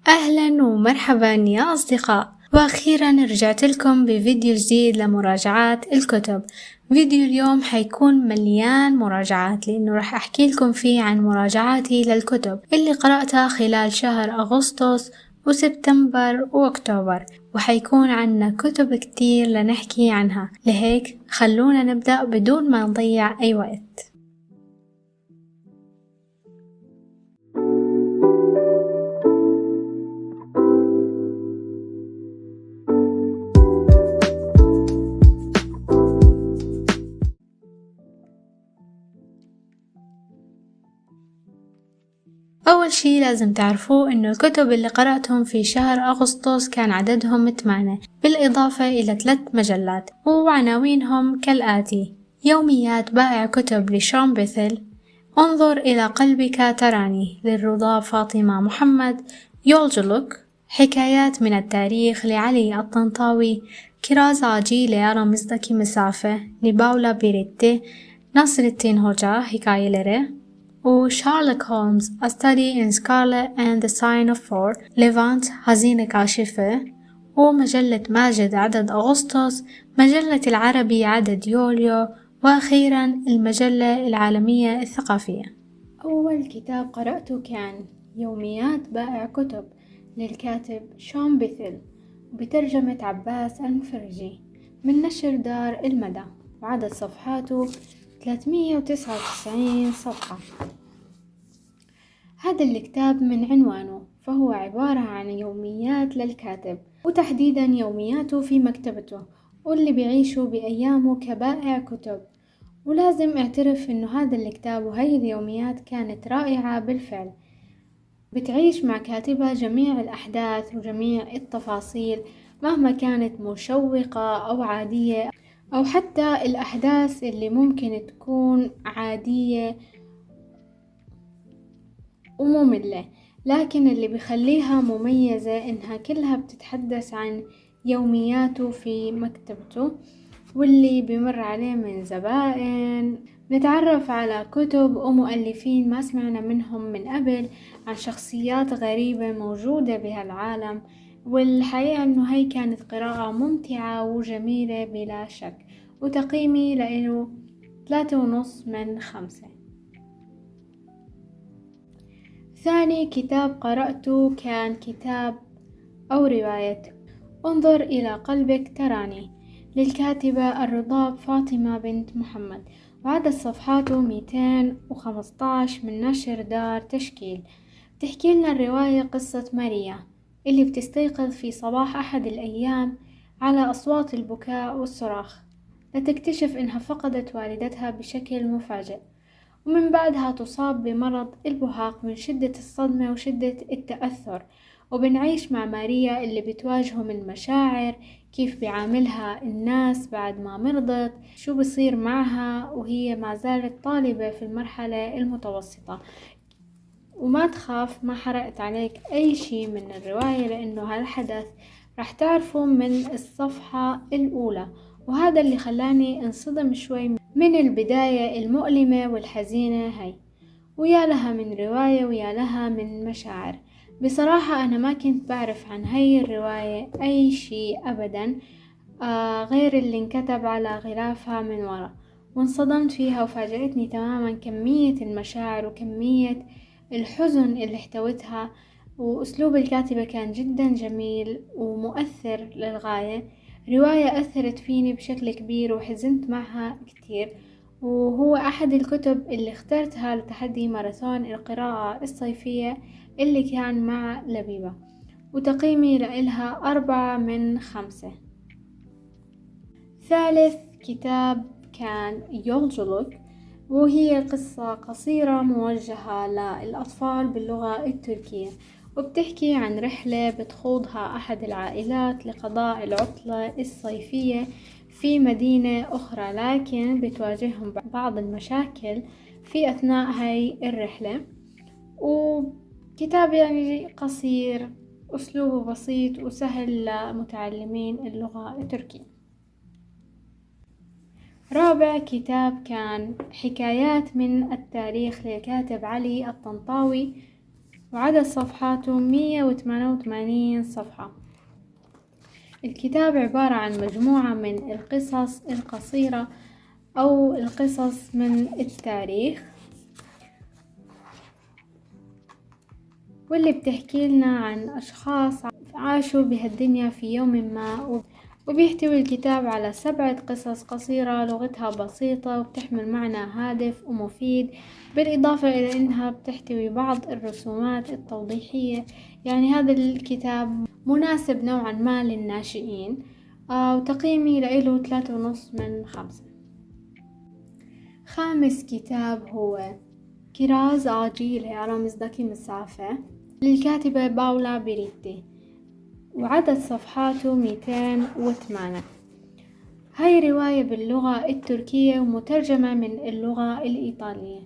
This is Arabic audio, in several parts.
أهلا ومرحبا يا أصدقاء، وأخيرا رجعت لكم بفيديو جديد لمراجعات الكتب. فيديو اليوم حيكون مليان مراجعات لأنه راح أحكي لكم فيه عن مراجعاتي للكتب اللي قرأتها خلال شهر أغسطس وسبتمبر وأكتوبر، وحيكون عنا كتب كتير لنحكي عنها. لهيك خلونا نبدأ بدون ما نضيع أي وقت. أول شي لازم تعرفوه إنه الكتب اللي قرأتهم في شهر أغسطس كان عددهم 8، بالإضافة إلى 3 مجلات، وعناوينهم كالآتي: يوميات بائع كتب لشون بيثل، انظر إلى قلبك تراني للرضا فاطمة محمد، يولجلوك، حكايات من التاريخ لعلي الطنطاوي، كراز عاجي ليرى مصدك مسافة لباولا بيريتي، نصر الدين هوجا حكاية وشارلوك هولمز A Study in Scarlet and the Sign of Four، ليفانت هزينة كاشفة، ومجلة ماجد عدد أغسطس، مجلة العربي عدد يوليو، وأخيرا المجلة العالمية الثقافية. أول كتاب قرأته كان يوميات بائع كتب للكاتب شون بيثل بترجمة عباس المفرجي من نشر دار المدى، وعدد صفحاته 399 صفحة. هذا الكتاب من عنوانه فهو عبارة عن يوميات للكاتب، وتحديدا يومياته في مكتبته واللي بيعيشوا بأيامه كبائع كتب. ولازم اعترف انه هذا الكتاب وهي اليوميات كانت رائعة بالفعل، بتعيش مع كاتبها جميع الأحداث وجميع التفاصيل مهما كانت مشوقة أو عادية، أو حتى الأحداث اللي ممكن تكون عادية ومملة، لكن اللي بيخليها مميزة إنها كلها بتتحدث عن يومياته في مكتبته واللي بمر عليه من زبائن. نتعرف على كتب ومؤلفين ما سمعنا منهم من قبل، عن شخصيات غريبة موجودة بهالعالم. والحقيقة إنه هي كانت قراءة ممتعة وجميلة بلا شك، وتقييمي لإله 3.5/5. ثاني كتاب قرأته كان كتاب أو رواية انظر إلى قلبك تراني للكاتبة الرضا فاطمة بنت محمد، وعدد صفحاته 215 من نشر دار تشكيل. بتحكي لنا الرواية قصة ماريا اللي بتستيقظ في صباح أحد الأيام على أصوات البكاء والصراخ، لتكتشف إنها فقدت والدتها بشكل مفاجئ، ومن بعدها تصاب بمرض البهاق من شدة الصدمة وشدة التأثر. وبنعيش مع ماريا اللي بتواجهه من مشاعر، كيف بيعاملها الناس بعد ما مرضت، شو بصير معها وهي ما زالت طالبة في المرحلة المتوسطة. وما تخاف، ما حرقت عليك أي شي من الرواية لأنه هالحدث راح تعرفه من الصفحة الأولى، وهذا اللي خلاني انصدم شوي من البداية المؤلمة والحزينة هاي. ويا لها من رواية ويا لها من مشاعر. بصراحة أنا ما كنت بعرف عن هاي الرواية أي شي أبدا، غير اللي انكتب على غلافها من ورا، وانصدمت فيها وفاجأتني تماما كمية المشاعر وكمية الحزن اللي احتوتها. وأسلوب الكاتبة كان جدا جميل ومؤثر للغاية. رواية أثرت فيني بشكل كبير وحزنت معها كتير، وهو أحد الكتب اللي اخترتها لتحدي ماراثون القراءة الصيفية اللي كان مع لبيبة، وتقييمي لإلها 4/5. ثالث كتاب كان يولجلوك، وهي قصة قصيرة موجهة للأطفال باللغة التركية، وبتحكي عن رحلة بتخوضها أحد العائلات لقضاء العطلة الصيفية في مدينة أخرى، لكن بتواجههم بعض المشاكل في أثناء هاي الرحلة. وكتاب يعني قصير، أسلوبه بسيط وسهل لمتعلمين اللغة التركية. رابع كتاب كان حكايات من التاريخ للكاتب علي الطنطاوي، وعدد صفحاته 188 صفحة. الكتاب عبارة عن مجموعة من القصص القصيرة أو القصص من التاريخ، واللي بتحكي لنا عن أشخاص عاشوا بهالدنيا في يوم ما. وبيحتوي الكتاب على 7 قصص قصيرة لغتها بسيطة وبتحمل معنى هادف ومفيد، بالإضافة إلى أنها بتحتوي بعض الرسومات التوضيحية. يعني هذا الكتاب مناسب نوعا ما للناشئين. وتقييمي له 3.5/5. خامس كتاب هو كراز آجي اللي هي رمزدكي مسافة للكاتبة باولا بيريتي، وعدد صفحاته 208. هاي رواية باللغة التركية ومترجمة من اللغة الإيطالية.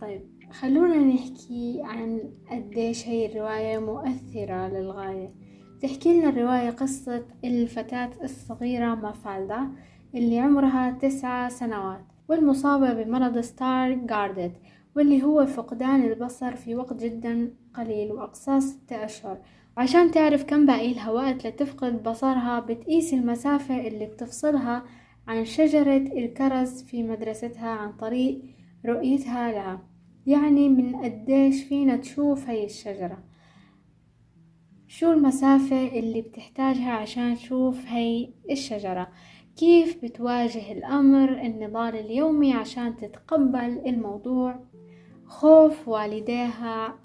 طيب خلونا نحكي عن قديش هاي الرواية مؤثرة للغاية. تحكي لنا الرواية قصة الفتاة الصغيرة مافالدا اللي عمرها 9 سنوات والمصابة بمرض ستار جاردد، واللي هو فقدان البصر في وقت جدا قليل وأقصاه 6 أشهر. عشان تعرف كم باقي لها وقت لتفقد بصرها بتقيس المسافة اللي بتفصلها عن شجرة الكرز في مدرستها عن طريق رؤيتها لها. يعني من قديش فينا تشوف هاي الشجرة، شو المسافة اللي بتحتاجها عشان تشوف هاي الشجرة. كيف بتواجه الأمر النضال اليومي عشان تتقبل الموضوع، خوف والديها،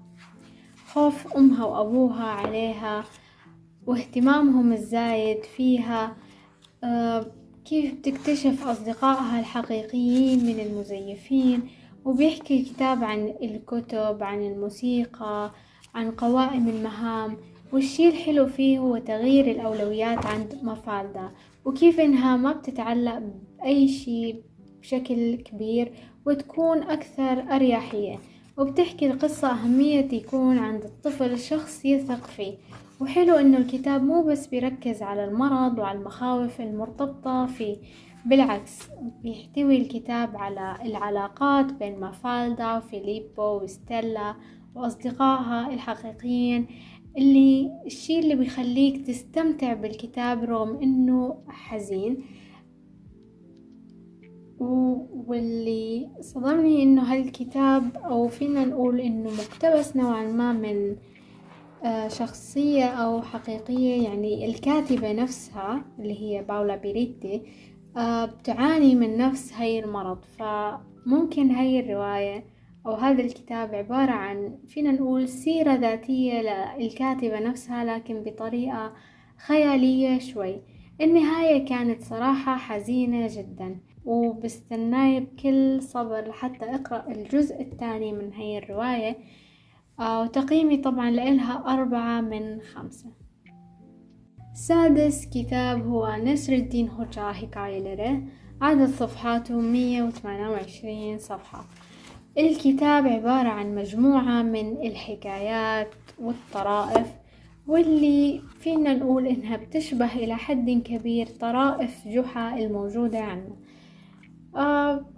خوف أمها وأبوها عليها، واهتمامهم الزايد فيها. كيف بتكتشف أصدقائها الحقيقيين من المزيفين. وبيحكي الكتاب عن الكتب، عن الموسيقى، عن قوائم المهام. والشي الحلو فيه هو تغيير الأولويات عند مافالدا، وكيف إنها ما بتتعلق بأي شي بشكل كبير وتكون أكثر أريحية. وبتحكي القصة أهمية يكون عند الطفل شخص يثق فيه. وحلو إنه الكتاب مو بس بيركز على المرض وعلى المخاوف المرتبطة فيه، بالعكس بيحتوي الكتاب على العلاقات بين مافالدا وفيليبو وستيلا وأصدقائها الحقيقيين، الشي اللي بيخليك تستمتع بالكتاب رغم إنه حزين. واللي صدمني إنه هالكتاب، أو فينا نقول إنه مقتبس نوعا ما من شخصية أو حقيقية. يعني الكاتبة نفسها اللي هي باولا بيريتي بتعاني من نفس هاي المرض. فممكن هاي الرواية أو هذا الكتاب عبارة عن فينا نقول سيرة ذاتية للكاتبة نفسها، لكن بطريقة خيالية شوي. النهاية كانت صراحة حزينة جدا، وبستناي بكل صبر لحتى أقرأ الجزء الثاني من هاي الرواية. وتقييمي طبعا لإلها 4/5. سادس كتاب هو نسر الدين هوجا حكاية، عدد صفحاته 128 صفحة. الكتاب عبارة عن مجموعة من الحكايات والطرائف، واللي فينا نقول إنها بتشبه إلى حد كبير طرائف جحا الموجودة عنا.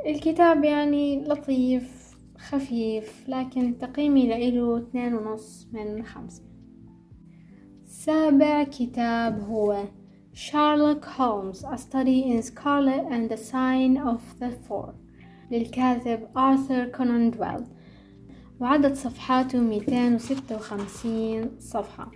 الكتاب يعني لطيف خفيف، لكن تقييمي له 2.5/5. سابع كتاب هو شارلوك هولمز A Study in Scarlet and the Sign of the Four للكاتب آرثر كونان دويل، وعدد صفحاته 256 صفحة.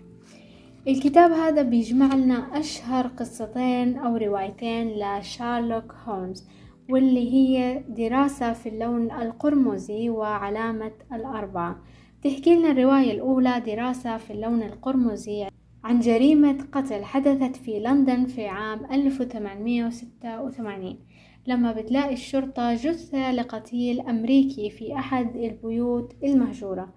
الكتاب هذا بيجمع لنا أشهر قصتين أو روايتين لشارلوك هولمز، واللي هي دراسة في اللون القرمزي وعلامة الأربعة. تحكي لنا الرواية الأولى دراسة في اللون القرمزي عن جريمة قتل حدثت في لندن في عام 1886، لما بتلاقي الشرطة جثة لقتيل أمريكي في أحد البيوت المهجورة،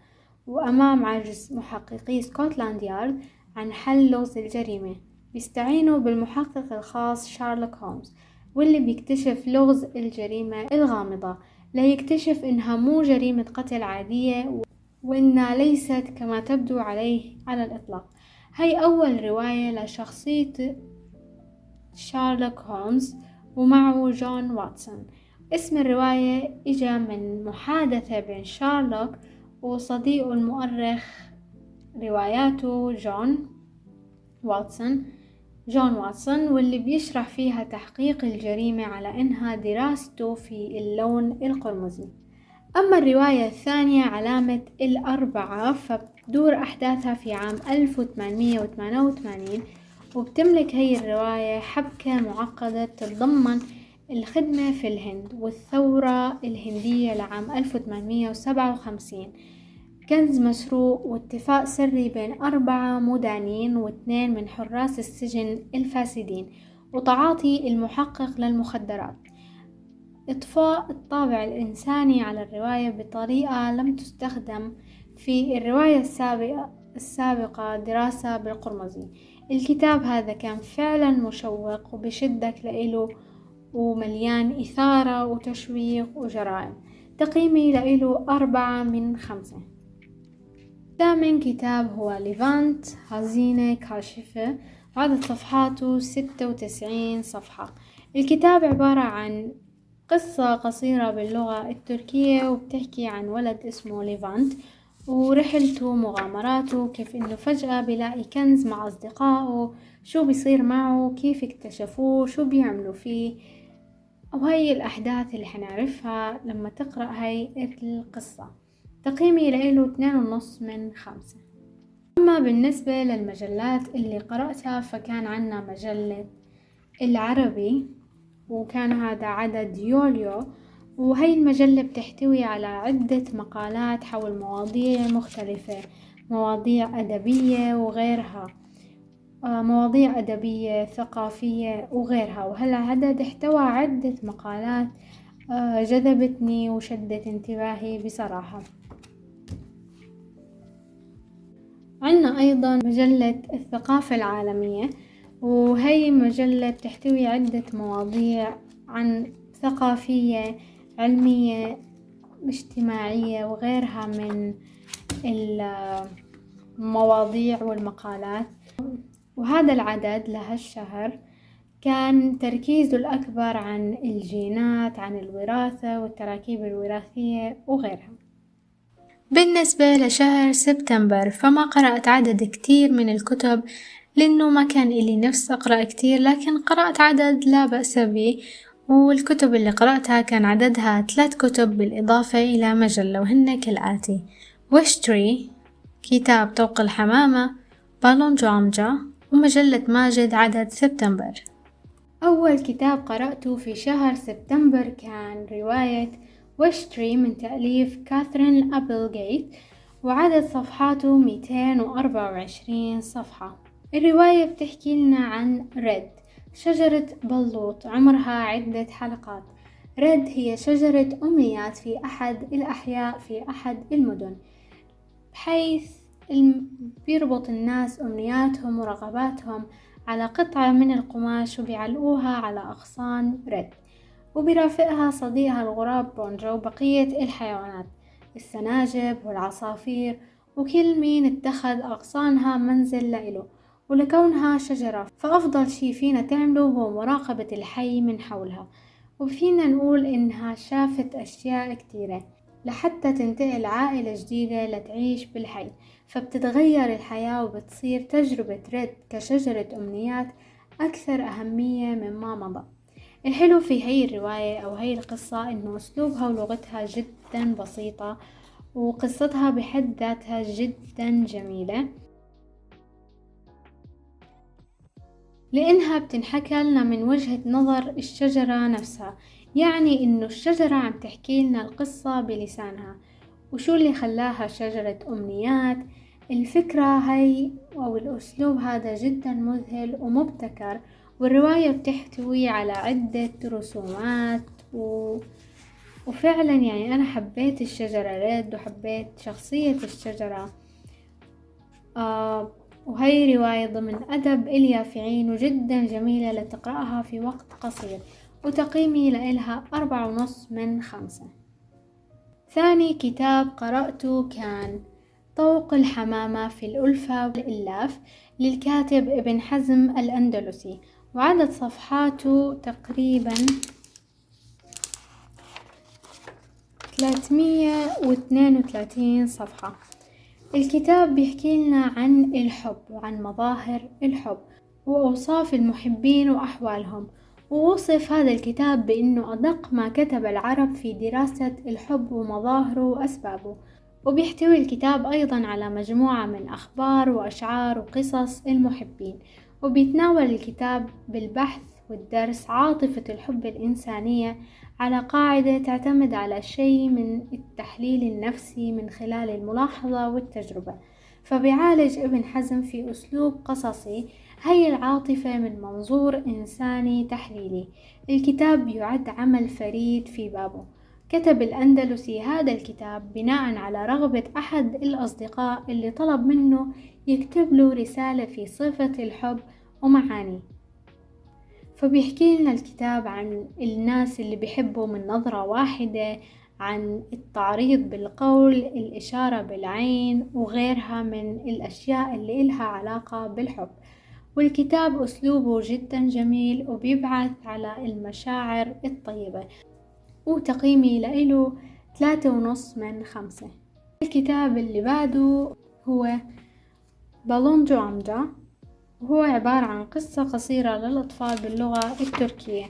وأمام عجز محققي سكوتلاند يارد عن حل لغز الجريمة. بيستعينوا بالمحقق الخاص شارلوك هولمز، واللي بيكتشف لغز الجريمة الغامضة ليكتشف إنها مو جريمة قتل عادية، وإنها ليست كما تبدو عليه على الإطلاق. هي أول رواية لشخصية شارلوك هولمز ومعه جون واتسون. اسم الرواية إجا من محادثة بين شارلوك وصديقه المؤرخ رواياته جون واتسون، واللي بيشرح فيها تحقيق الجريمة على إنها دراسته في اللون القرمزي. أما الرواية الثانية علامة الأربعة فبتدور أحداثها في عام 1888، وبتملك هي الرواية حبكة معقدة تتضمن الخدمة في الهند والثورة الهندية لعام 1857، كنز مسروق، واتفاق سري بين 4 مدانين و2 من حراس السجن الفاسدين، وتعاطي المحقق للمخدرات. إضفاء الطابع الإنساني على الرواية بطريقة لم تستخدم في الرواية السابقة دراسة بالقرمزي. الكتاب هذا كان فعلا مشوق وبشدك لإله ومليان إثارة وتشويق وجرائم. تقييمي لإله 4/5. ثامن كتاب هو ليفانت، هزينة كاشفة، وعدد صفحاته 96 صفحة. الكتاب عبارة عن قصة قصيرة باللغة التركية، وبتحكي عن ولد اسمه ليفانت ورحلته مغامراته، كيف انه فجأة بلاقي كنز مع اصدقائه، شو بيصير معه، كيف اكتشفوه، شو بيعملوا فيه، وهي الاحداث اللي حنعرفها لما تقرأ هاي القصة. تقييمي له 2.5/5. اما بالنسبة للمجلات اللي قرأتها فكان عنا مجلة العربي، وكان هذا عدد يوليو، وهي المجلة بتحتوي على عدة مقالات حول مواضيع مختلفة، مواضيع أدبية وغيرها، مواضيع أدبية ثقافية وغيرها. وهالعدد احتوى عدة مقالات جذبتني وشدت انتباهي بصراحة. عنا أيضا مجلة الثقافة العالمية، وهي مجلة بتحتوي عدة مواضيع عن ثقافية، علمية، اجتماعية وغيرها من المواضيع والمقالات. وهذا العدد لهالشهر كان تركيزه الأكبر عن الجينات، عن الوراثة والتراكيب الوراثية وغيرها. بالنسبة لشهر سبتمبر فما قرأت عدد كتير من الكتب، لأنه ما كان إلي نفس أقرأ كتير، لكن قرأت عدد لا بأس به. والكتب اللي قرأتها كان عددها 3 كتب بالإضافة إلى مجلة، وهن كالآتي: ويشتري، كتاب طوق الحمامة، بالون جامجة، ومجلة ماجد عدد سبتمبر. أول كتاب قرأته في شهر سبتمبر كان رواية ويشتري من تأليف كاثرين أبلغيت، وعدد صفحاته 224 صفحة. الرواية بتحكي لنا عن ريد، شجرة بلوط عمرها عدة حلقات. ريد هي شجرة أمنيات في أحد الأحياء في أحد المدن، بحيث بيربط الناس أمنياتهم ورغباتهم على قطعة من القماش وبيعلقوها على أغصان ريد، وبيرافقها صديقها الغراب بونجا وبقية الحيوانات، السناجب والعصافير، وكل مين اتخذ أغصانها منزل لإله. ولكونها شجرة فأفضل شي فينا تعمله هو مراقبة الحي من حولها، وفينا نقول إنها شافت أشياء كتيرة لحتى تنتقل عائلة جديدة لتعيش بالحي، فبتتغير الحياة وبتصير تجربة ريد كشجرة أمنيات أكثر أهمية مما مضى. الحلو في هي الرواية أو هي القصة إنه أسلوبها ولغتها جدا بسيطة، وقصتها بحد ذاتها جدا جميلة، لأنها بتنحكى لنا من وجهة نظر الشجرة نفسها، يعني إنه الشجرة عم تحكي لنا القصة بلسانها، وشو اللي خلاها شجرة أمنيات. الفكرة هاي أو الأسلوب هذا جدا مذهل ومبتكر، والرواية بتحتوي على عدة رسومات وفعلا يعني أنا حبيت الشجرة ريد وحبيت شخصية الشجرة. وهي رواية ضمن أدب اليافعين وجدا جميلة لتقرأها في وقت قصير، وتقييمي لإلها 4.5/5. ثاني كتاب قرأته كان طوق الحمامة في الألفة والإلاف للكاتب ابن حزم الأندلسي، وعدد صفحاته تقريبا 332 صفحة. الكتاب بيحكي لنا عن الحب وعن مظاهر الحب وأوصاف المحبين وأحوالهم، ووصف هذا الكتاب بأنه أدق ما كتب العرب في دراسة الحب ومظاهره وأسبابه. وبيحتوي الكتاب أيضا على مجموعة من أخبار وأشعار وقصص المحبين، وبيتناول الكتاب بالبحث والدرس عاطفة الحب الإنسانية على قاعدة تعتمد على شيء من التحليل النفسي من خلال الملاحظة والتجربة. فبيعالج ابن حزم في أسلوب قصصي هي العاطفة من منظور إنساني تحليلي. الكتاب يعد عمل فريد في بابه. كتب الأندلسي هذا الكتاب بناء على رغبة أحد الأصدقاء اللي طلب منه يكتب له رسالة في صفة الحب ومعانيه. فبيحكي لنا الكتاب عن الناس اللي بيحبوا من نظرة واحدة، عن التعريض بالقول، الإشارة بالعين وغيرها من الأشياء اللي إلها علاقة بالحب. والكتاب أسلوبه جدا جميل وبيبعث على المشاعر الطيبة، وتقييمي لإله 3.5 من 5. الكتاب اللي بعده هو بالونجو أمجا، وهو عبارة عن قصة قصيرة للأطفال باللغة التركية،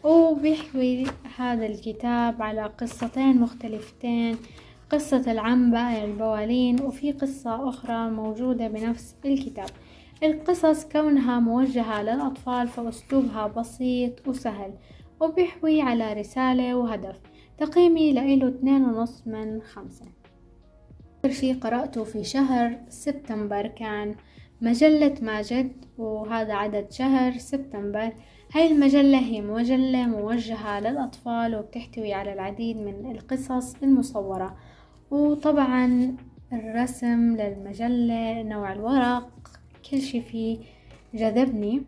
وبيحوي هذا الكتاب على قصتين مختلفتين، قصة العنبة البوالين وفي قصة أخرى موجودة بنفس الكتاب. القصص كونها موجهة للأطفال فأسلوبها بسيط وسهل، وبيحوي على رسالة وهدف. تقييمي لإله 2.5 من 5. آخر شي قرأته في شهر سبتمبر كان مجلة ماجد، وهذا عدد شهر سبتمبر. هاي المجلة هي مجلة موجهة للأطفال وبتحتوي على العديد من القصص المصورة، وطبعا الرسم للمجلة، نوع الورق، كل شي فيه جذبني.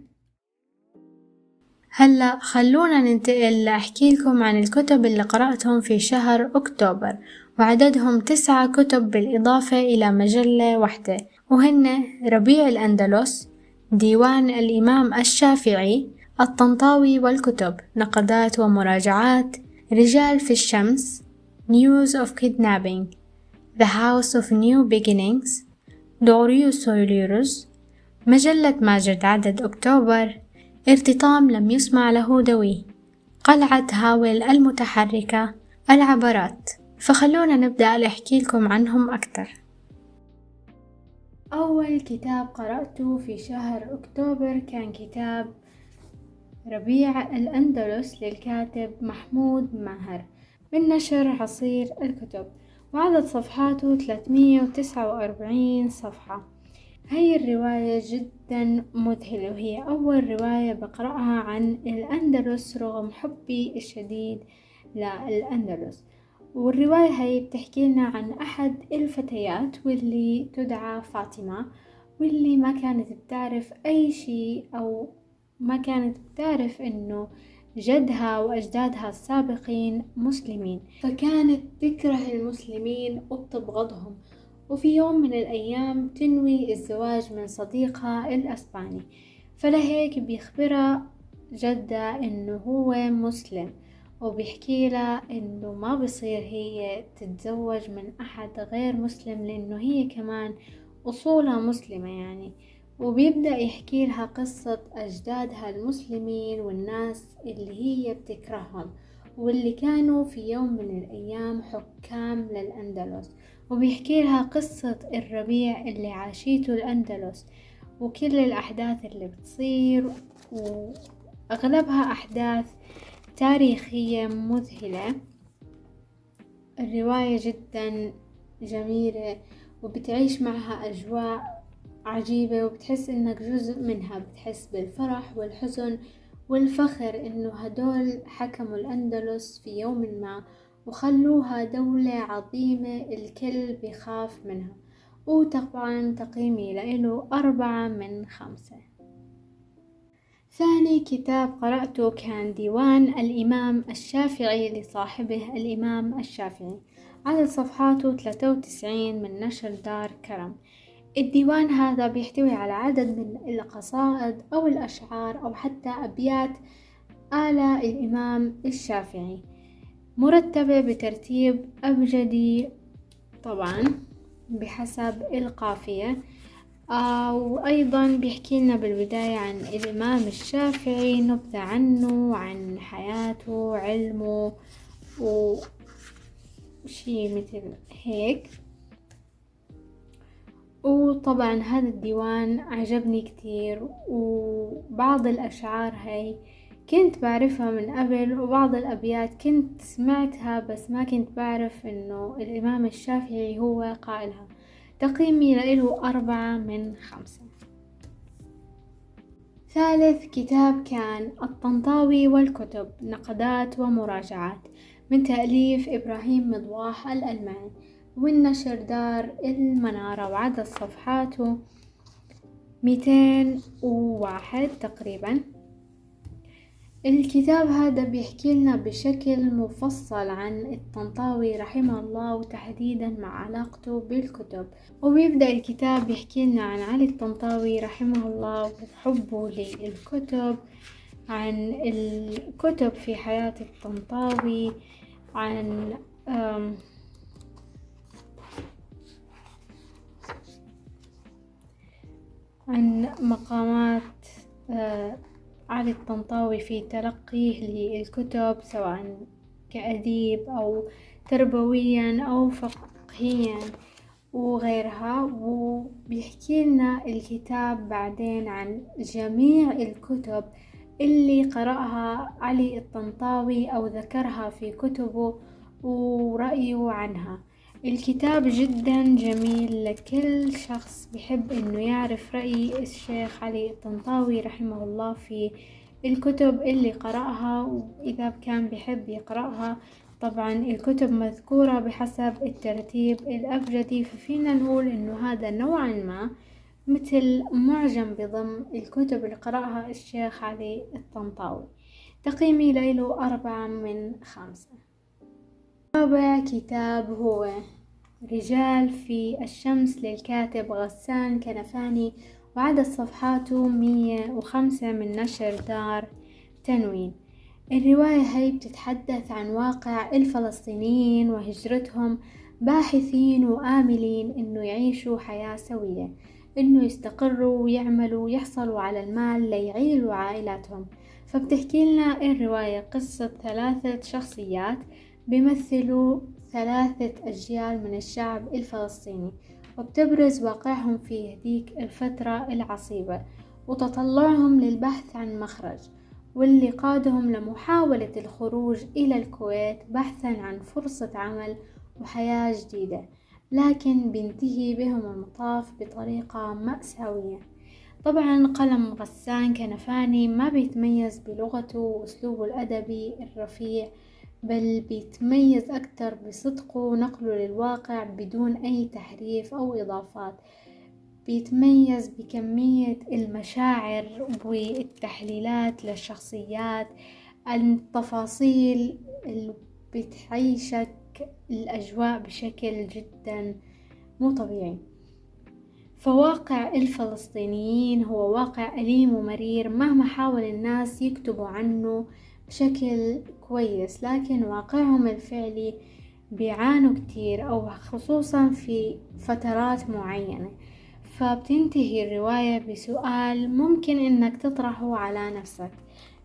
هلأ خلونا ننتقل لأحكي لكم عن الكتب اللي قرأتهم في شهر أكتوبر، وعددهم 9 كتب بالإضافة إلى مجلة واحدة، وهن ربيع الأندلس، ديوان الإمام الشافعي، الطنطاوي والكتب، نقدات ومراجعات، رجال في الشمس، News of Kidnapping، The House of New Beginnings، دوريوس سوليروس، مجلة ماجد عدد أكتوبر، ارتطام لم يسمع له دوي، قلعة هاول المتحركة، العبرات. فخلونا نبدأ أحكي لكم عنهم أكتر. أول كتاب قرأته في شهر أكتوبر كان كتاب ربيع الأندلس للكاتب محمود ماهر من نشر عصير الكتب، وعدد صفحاته 349 صفحة. هاي الرواية جدا مذهلة، وهي أول رواية بقرأها عن الأندلس رغم حبي الشديد للأندلس. والرواية هاي بتحكي لنا عن أحد الفتيات واللي تدعى فاطمة، واللي ما كانت بتعرف أي شيء أو ما كانت بتعرف إنه جدها وأجدادها السابقين مسلمين، فكانت تكره المسلمين وبتبغضهم. وفي يوم من الأيام تنوي الزواج من صديقها الأسباني، فلهيك بيخبرها جدها إنه هو مسلم، وبيحكي لها إنه ما بصير هي تتزوج من أحد غير مسلم لأنه هي كمان أصولها مسلمة يعني. وبيبدأ يحكي لها قصة أجدادها المسلمين والناس اللي هي بتكرههم واللي كانوا في يوم من الأيام حكام للأندلس، وبيحكي لها قصة الربيع اللي عاشيته الأندلس وكل الأحداث اللي بتصير، وأغلبها أحداث تاريخية مذهلة. الرواية جدا جميلة وبتعيش معها أجواء عجيبة وبتحس إنك جزء منها، بتحس بالفرح والحزن والفخر إنه هدول حكموا الأندلس في يوم ما وخلوها دولة عظيمة الكل بيخاف منها. وطبعا تقييمي لإله 4 من 5. ثاني كتاب قرأته كان ديوان الإمام الشافعي لصاحبه الإمام الشافعي، عدد صفحاته 93 من نشر دار كرم. الديوان هذا بيحتوي على عدد من القصائد أو الأشعار أو حتى أبيات آل الإمام الشافعي، مرتبة بترتيب أبجدي طبعا. بحسب القافية. وأيضا بيحكي لنا بالبداية عن الإمام الشافعي، نبذة عنه، عن حياته، علمه وشي مثل هيك. وطبعا هذا الديوان عجبني كتير، وبعض الأشعار هاي كنت بعرفها من قبل، وبعض الأبيات كنت سمعتها بس ما كنت بعرف إنه الإمام الشافعي هو قائلها. تقييمي له 4/5. ثالث كتاب كان الطنطاوي والكتب، نقدات ومراجعات، من تأليف إبراهيم مضواح الألماني، والنشر دار المنارة، وعدد صفحاته 201 تقريبا. الكتاب هذا بيحكي لنا بشكل مفصل عن الطنطاوي رحمه الله، وتحديدا مع علاقته بالكتب. وبيبدأ الكتاب بيحكي لنا عن علي الطنطاوي رحمه الله وحبه للكتب، عن الكتب في حياة الطنطاوي، عن مقامات علي الطنطاوي في تلقيه للكتب، سواء كأديب أو تربويا أو فقهيا وغيرها. وبيحكي لنا الكتاب بعدين عن جميع الكتب اللي قرأها علي الطنطاوي أو ذكرها في كتبه ورأيه عنها. الكتاب جدا جميل لكل شخص بيحب انه يعرف رأي الشيخ علي الطنطاوي رحمه الله في الكتب اللي قرأها، وإذا كان بيحب يقرأها. طبعا الكتب مذكورة بحسب الترتيب الأبجدي، ففينا نقول انه هذا نوعا ما مثل معجم بضم الكتب اللي قرأها الشيخ علي الطنطاوي. تقييمي له 4/5. رابع كتاب هو رجال في الشمس للكاتب غسان كنفاني، وعدد صفحاته 105، من نشر دار تنوين. الرواية هي بتتحدث عن واقع الفلسطينيين وهجرتهم، باحثين وآملين إنه يعيشوا حياة سوية، إنه يستقروا ويعملوا ويحصلوا على المال ليعيلوا عائلاتهم. فبتحكي لنا الرواية قصة 3 شخصيات بيمثلوا 3 أجيال من الشعب الفلسطيني، وبتبرز واقعهم في هذيك الفترة العصيبة، وتطلعهم للبحث عن مخرج، واللي قادهم لمحاولة الخروج إلى الكويت بحثا عن فرصة عمل وحياة جديدة، لكن بينتهي بهم المطاف بطريقة مأساوية. طبعا قلم غسان كنفاني ما بيتميز بلغته وأسلوبه الأدبي الرفيع، بل بيتميز أكتر بصدقه ونقله للواقع بدون أي تحريف أو إضافات. بيتميز بكمية المشاعر والتحليلات للشخصيات، التفاصيل اللي بتعيشك الأجواء بشكل جدا مو طبيعي. فواقع الفلسطينيين هو واقع أليم ومرير، مهما حاول الناس يكتبوا عنه بشكل كويس، لكن واقعهم الفعلي بيعانوا كتير، أو خصوصا في فترات معينة. فبتنتهي الرواية بسؤال ممكن إنك تطرحه على نفسك: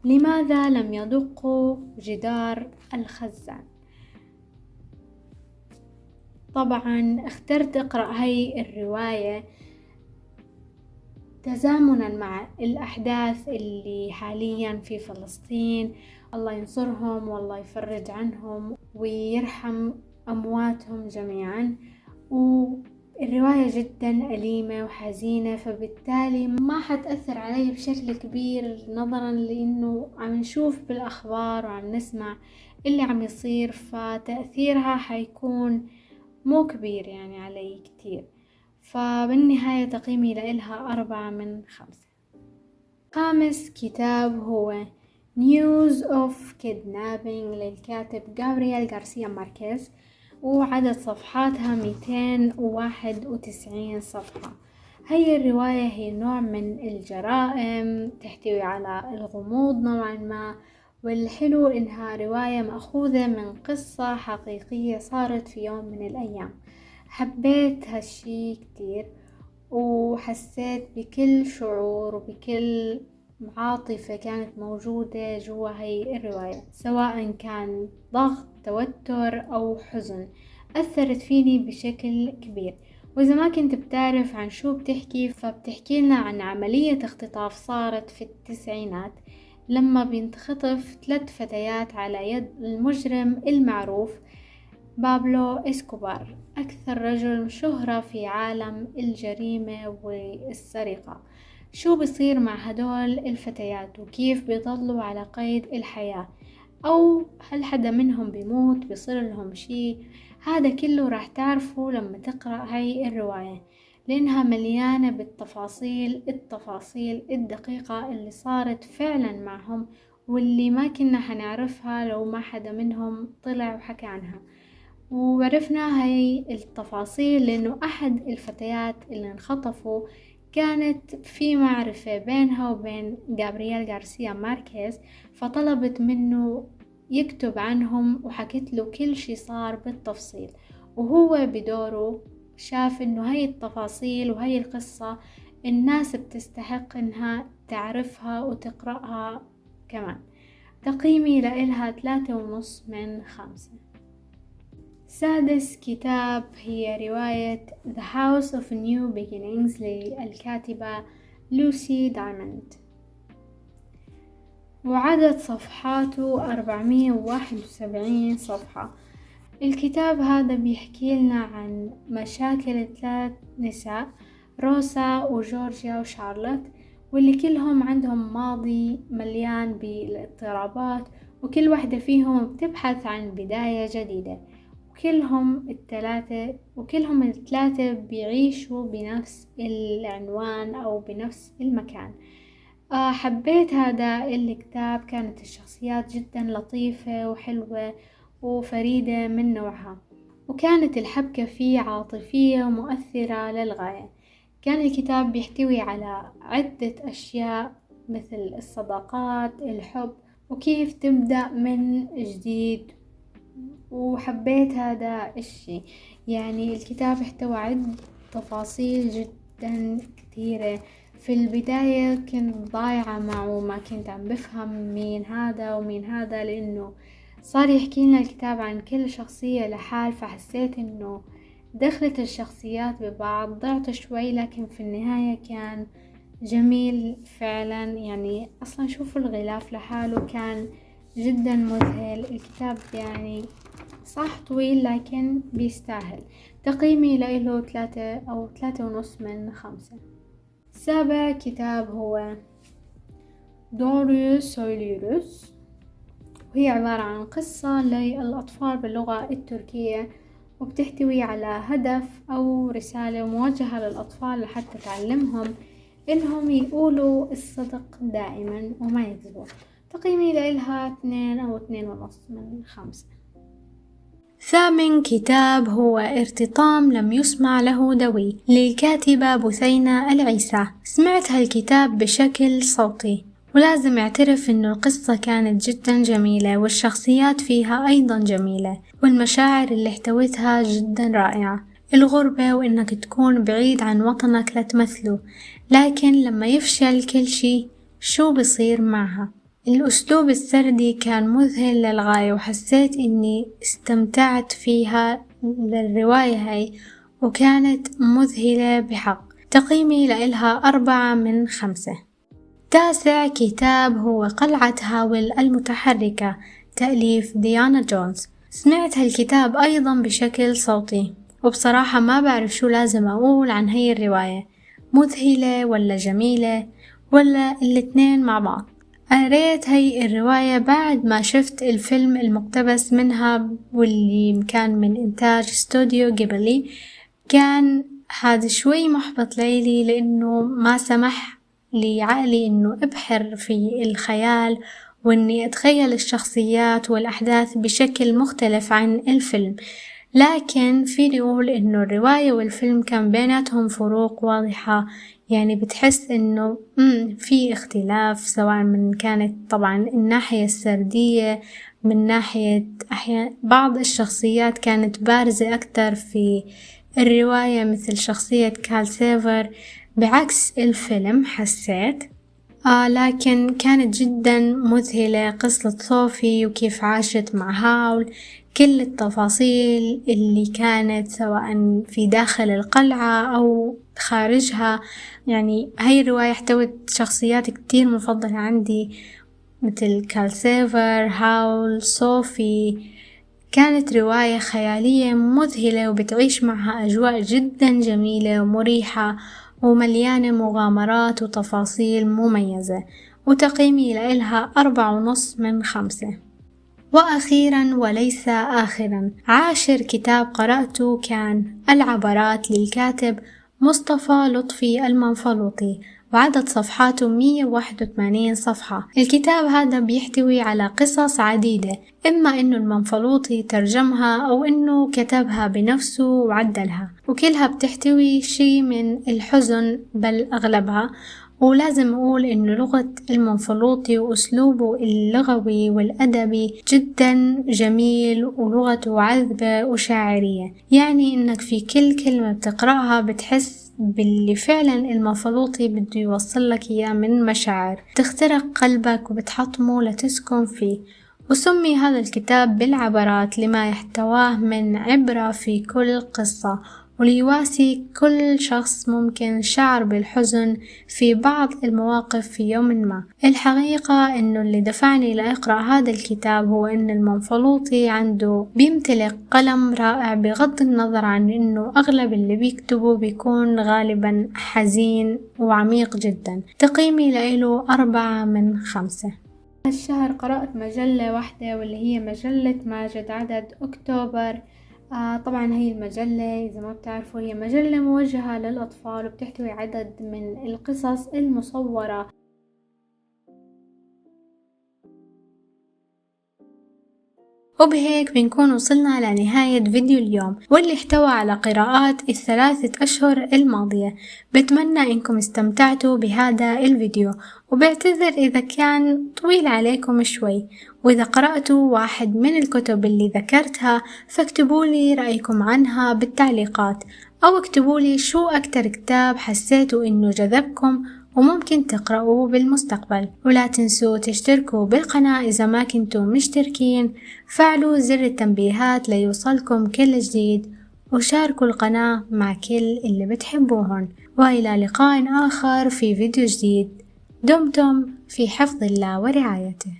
لماذا لم يدقوا جدار الخزان؟ طبعا اخترت أقرأ هاي الرواية تزامنا مع الأحداث اللي حاليا في فلسطين. الله ينصرهم والله يفرج عنهم ويرحم أمواتهم جميعا. والرواية جدا أليمة وحزينة، فبالتالي ما حتأثر علي بشكل كبير، نظرا لأنه عم نشوف بالأخبار وعم نسمع اللي عم يصير، فتأثيرها حيكون مو كبير يعني علي كتير. فبالنهاية تقييمي لإلها 4/5. خامس كتاب هو News of Kidnapping للكاتب غابرييل غارسيا ماركيز، وعدد صفحاتها 291 صفحة. هي الرواية هي نوع من الجرائم، تحتوي على الغموض نوعا ما، والحلو إنها رواية مأخوذة من قصة حقيقية صارت في يوم من الأيام. حبيت هالشي كتير، وحسيت بكل شعور وبكل عاطفة كانت موجودة جوا هاي الرواية، سواء كان ضغط، توتر أو حزن، أثرت فيني بشكل كبير. وإذا ما كنت بتعرف عن شو بتحكي، فبتحكي لنا عن عملية اختطاف صارت في التسعينات، لما بينتخطف 3 فتيات على يد المجرم المعروف بابلو إسكوبار، أكثر رجل شهرة في عالم الجريمة والسرقة. شو بصير مع هدول الفتيات وكيف بيضلوا على قيد الحياة، أو هل حدا منهم بيموت بيصير لهم شي؟ هذا كله راح تعرفه لما تقرأ هاي الرواية، لأنها مليانة التفاصيل الدقيقة اللي صارت فعلا معهم، واللي ما كنا حنعرفها لو ما حدا منهم طلع وحكى عنها. وعرفنا هاي التفاصيل لأنه أحد الفتيات اللي انخطفوا كانت في معرفة بينها وبين جابرييل غارسيا ماركيز، فطلبت منه يكتب عنهم وحكت له كل شي صار بالتفصيل، وهو بدوره شاف إنه هاي التفاصيل وهاي القصة الناس بتستحق إنها تعرفها وتقرأها كمان. تقييمي لإلها 3.5/5. سادس كتاب هي رواية The House of New Beginnings للكاتبة لوسي دايموند، وعدد صفحاته 471 صفحة. الكتاب هذا بيحكي لنا عن مشاكل 3 نساء، روسا وجورجيا وشارلوت، واللي كلهم عندهم ماضي مليان بالاضطرابات، وكل واحدة فيهم بتبحث عن بداية جديدة، وكلهم الثلاثة بيعيشوا بنفس العنوان أو بنفس المكان. حبيت هذا الكتاب، كانت الشخصيات جدا لطيفة وحلوة وفريدة من نوعها، وكانت الحبكة فيه عاطفية ومؤثرة للغاية. كان الكتاب بيحتوي على عدة أشياء مثل الصداقات، الحب، وكيف تبدأ من جديد. وحبيت هذا الشي، يعني الكتاب احتوى عدة تفاصيل جدا كثيرة. في البداية كنت ضايعة معه، ما كنت عم بفهم مين هذا ومين هذا، لأنه صار يحكي لنا الكتاب عن كل شخصية لحال، فحسيت إنه دخلت الشخصيات ببعض، ضعت شوي، لكن في النهاية كان جميل فعلا. يعني أصلا شوفوا الغلاف لحاله كان جدا مذهل. الكتاب يعني صح طويل لكن بيستاهل. تقييمي له 3.5/5. سابع كتاب هو دوريوس سوليروس، وهي عبارة عن قصة للأطفال باللغة التركية، وبتحتوي على هدف أو رسالة موجهة للأطفال لحتى تعلمهم إنهم يقولوا الصدق دائما وما يكذبوا. تقييمي لها 2 أو 2.5/5. ثامن كتاب هو ارتطام لم يسمع له دوي للكاتبة بثينة العيسى. سمعت هالكتاب بشكل صوتي، ولازم اعترف انه القصة كانت جدا جميلة، والشخصيات فيها ايضا جميلة، والمشاعر اللي احتوتها جدا رائعة. الغربة وانك تكون بعيد عن وطنك لتمثله، لكن لما يفشل كل شي شو بصير معها. الأسلوب السردي كان مذهل للغاية، وحسيت إني استمتعت فيها للرواية هاي، وكانت مذهلة بحق. تقييمي لإلها 4/5. تاسع كتاب هو قلعة هاول المتحركة تأليف ديانا جونز. سمعت هالكتاب أيضا بشكل صوتي، وبصراحة ما بعرف شو لازم أقول عن هاي الرواية، مذهلة ولا جميلة ولا الاتنين مع بعض. قريت هاي الرواية بعد ما شفت الفيلم المقتبس منها، واللي كان من إنتاج استوديو غيبلي. كان هذا شوي محبط لي، لأنه ما سمح لي عقلي إنه أبحر في الخيال، وإني أتخيل الشخصيات والأحداث بشكل مختلف عن الفيلم. لكن فيني أقول إنه الرواية والفيلم كان بيناتهم فروق واضحة، يعني بتحس إنه في اختلاف، سواء من كانت طبعا الناحية السردية، من ناحية أحيان بعض الشخصيات كانت بارزة أكتر في الرواية مثل شخصية كال سيفر بعكس الفيلم حسيت. لكن كانت جدا مذهلة قصة صوفي وكيف عاشت مع هاول، كل التفاصيل اللي كانت سواء في داخل القلعة أو خارجها. يعني هاي الرواية احتوت شخصيات كتير مفضلة عندي مثل كال سيفر، هاول، صوفي. كانت رواية خيالية مذهلة وبتعيش معها أجواء جدا جميلة ومريحة ومليانة مغامرات وتفاصيل مميزة، وتقييمي لإلها 4.5/5. وأخيرا وليس آخرا، عاشر كتاب قرأته كان العبرات للكاتب مصطفى لطفي المنفلوطي، وعدد صفحاته 181 صفحة. الكتاب هذا بيحتوي على قصص عديدة، إما إنه المنفلوطي ترجمها أو إنه كتبها بنفسه وعدلها، وكلها بتحتوي شي من الحزن بل أغلبها. ولازم أقول إنه لغة المنفلوطي وأسلوبه اللغوي والأدبي جدا جميل، ولغته عذبة وشاعرية، يعني إنك في كل كلمة بتقرأها بتحس باللي فعلا المنفلوطي بده يوصلك إياه من مشاعر تخترق قلبك وبتحطمه لتسكن فيه. وسمي هذا الكتاب بالعبرات لما يحتواه من عبرة في كل قصة، وليواسي كل شخص ممكن شعر بالحزن في بعض المواقف في يوم ما. الحقيقة إنه اللي دفعني لأقرأ هذا الكتاب هو إن المنفلوطي عنده بيمتلك قلم رائع، بغض النظر عن إنه أغلب اللي بيكتبه بيكون غالبا حزين وعميق جدا. تقييمي له 4/5. الشهر قرأت مجلة واحدة واللي هي مجلة ماجد عدد أكتوبر. طبعا هي المجلة إذا ما بتعرفوا هي مجلة موجهة للأطفال وبتحتوي عدد من القصص المصورة. وبهيك بنكون وصلنا لنهاية فيديو اليوم، واللي احتوى على قراءات ال3 أشهر الماضية. بتمنى إنكم استمتعتوا بهذا الفيديو، وبعتذر إذا كان طويل عليكم شوي. وإذا قرأتوا واحد من الكتب اللي ذكرتها فاكتبولي رأيكم عنها بالتعليقات، أو اكتبولي شو أكتر كتاب حسيتوا إنه جذبكم وممكن تقرأوه بالمستقبل. ولا تنسوا تشتركوا بالقناة إذا ما كنتوا مشتركين، فعلوا زر التنبيهات ليوصلكم كل جديد، وشاركوا القناة مع كل اللي بتحبوهن. وإلى لقاء آخر في فيديو جديد. دمتم في حفظ الله ورعايته.